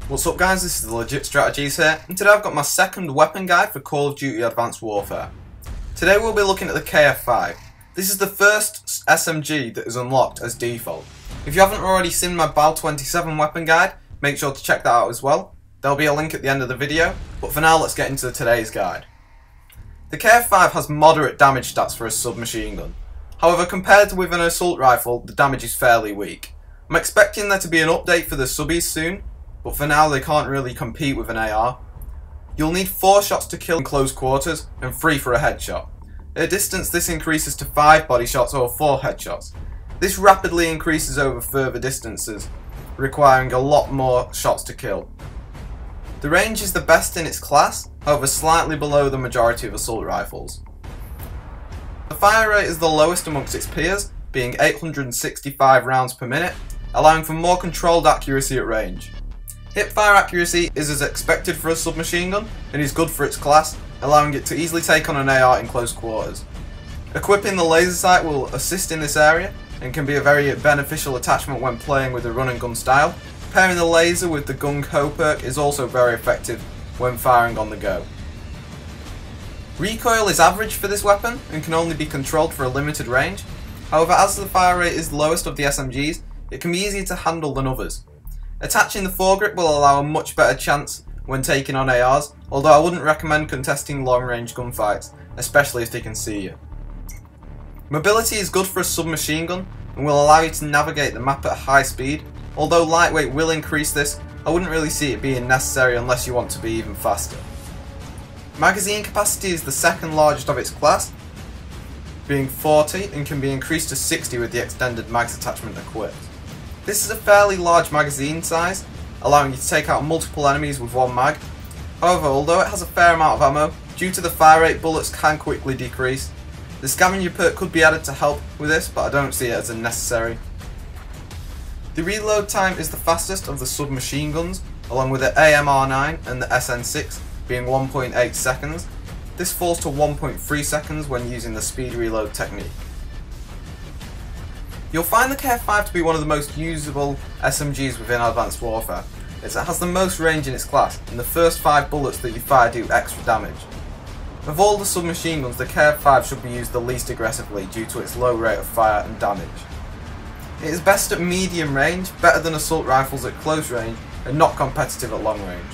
What's up guys, this is LegitStrategy here, and today I've got my second weapon guide for Call of Duty Advanced Warfare. Today we'll be looking at the KF5. This is the first SMG that is unlocked as default. If you haven't already seen my BAL 27 weapon guide, make sure to check that out as well. There'll be a link at the end of the video, but for now let's get into today's guide. The KF5 has moderate damage stats for a submachine gun. However, compared with an assault rifle, the damage is fairly weak. I'm expecting there to be an update for the subbies soon, but for now they can't really compete with an AR. You'll need 4 shots to kill in close quarters and 3 for a headshot. At a distance this increases to 5 body shots or 4 headshots. This rapidly increases over further distances, requiring a lot more shots to kill. The range is the best in its class, however slightly below the majority of assault rifles. The fire rate is the lowest amongst its peers, being 865 rounds per minute, allowing for more controlled accuracy at range. Hip-fire accuracy is as expected for a submachine gun and is good for its class, allowing it to easily take on an AR in close quarters. Equipping the laser sight will assist in this area and can be a very beneficial attachment when playing with a run and gun style. Pairing the laser with the gung-ho perk is also very effective when firing on the go. Recoil is average for this weapon and can only be controlled for a limited range. However, as the fire rate is the lowest of the SMGs, it can be easier to handle than others. Attaching the foregrip will allow a much better chance when taking on ARs, although I wouldn't recommend contesting long-range gunfights, especially if they can see you. Mobility is good for a submachine gun and will allow you to navigate the map at high speed. Although lightweight will increase this, I wouldn't really see it being necessary unless you want to be even faster. Magazine capacity is the second largest of its class, being 40 and can be increased to 60 with the extended mags attachment equipped. This is a fairly large magazine size, allowing you to take out multiple enemies with one mag. However, although it has a fair amount of ammo, due to the fire rate bullets can quickly decrease. The scavenger perk could be added to help with this, but I don't see it as a necessary. The reload time is the fastest of the submachine guns, along with the AMR9 and the SN6 being 1.8 seconds. This falls to 1.3 seconds when using the speed reload technique. You'll find the KF5 to be one of the most usable SMGs within Advanced Warfare, as it has the most range in its class, and the first 5 bullets that you fire do extra damage. Of all the submachine guns, the KF5 should be used the least aggressively due to its low rate of fire and damage. It is best at medium range, better than assault rifles at close range, and not competitive at long range.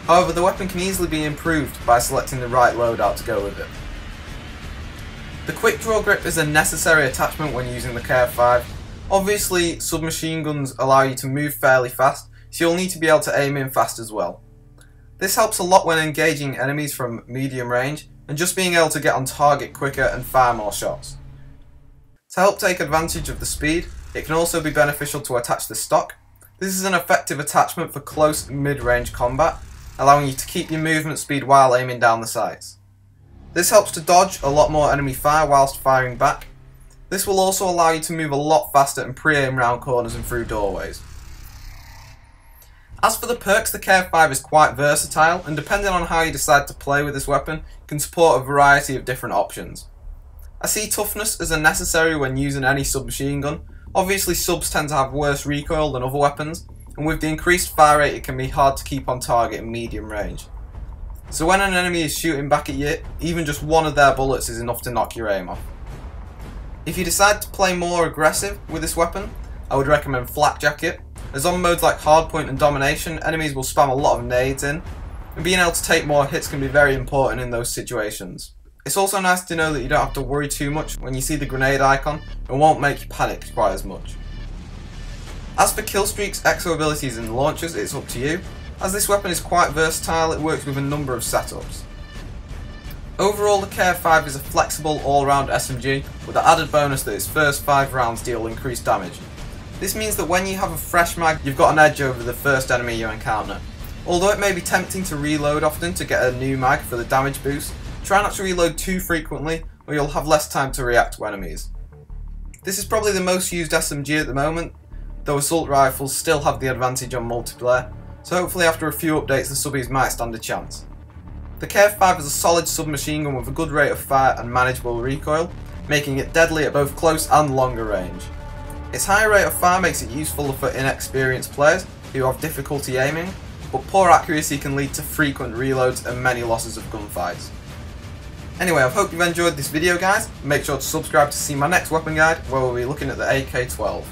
However, the weapon can easily be improved by selecting the right loadout to go with it. The quick draw grip is a necessary attachment when using the KF5. Obviously, submachine guns allow you to move fairly fast, so you'll need to be able to aim in fast as well. This helps a lot when engaging enemies from medium range, and just being able to get on target quicker and fire more shots. To help take advantage of the speed, it can also be beneficial to attach the stock. This is an effective attachment for close mid-range combat, allowing you to keep your movement speed while aiming down the sights. This helps to dodge a lot more enemy fire whilst firing back. This will also allow you to move a lot faster and pre-aim round corners and through doorways. As for the perks, the KF5 is quite versatile, and depending on how you decide to play with this weapon, can support a variety of different options. I see toughness as a necessary when using any submachine gun. Obviously subs tend to have worse recoil than other weapons, and with the increased fire rate it can be hard to keep on target in medium range. So when an enemy is shooting back at you, even just one of their bullets is enough to knock your aim off. If you decide to play more aggressive with this weapon, I would recommend Flak Jacket, as on modes like Hardpoint and Domination, enemies will spam a lot of nades in, and being able to take more hits can be very important in those situations. It's also nice to know that you don't have to worry too much when you see the grenade icon, and won't make you panic quite as much. As for killstreaks, exo abilities and launchers, it's up to you. As this weapon is quite versatile, it works with a number of setups. Overall, the KF5 is a flexible all-round SMG, with the added bonus that its first 5 rounds deal increased damage. This means that when you have a fresh mag, you've got an edge over the first enemy you encounter. Although it may be tempting to reload often to get a new mag for the damage boost, try not to reload too frequently or you'll have less time to react to enemies. This is probably the most used SMG at the moment, though assault rifles still have the advantage on multiplayer, so hopefully after a few updates the subbies might stand a chance. The KF5 is a solid submachine gun with a good rate of fire and manageable recoil, making it deadly at both close and longer range. Its high rate of fire makes it useful for inexperienced players who have difficulty aiming, but poor accuracy can lead to frequent reloads and many losses of gunfights. Anyway, I hope you've enjoyed this video guys. Make sure to subscribe to see my next weapon guide where we'll be looking at the AK-12.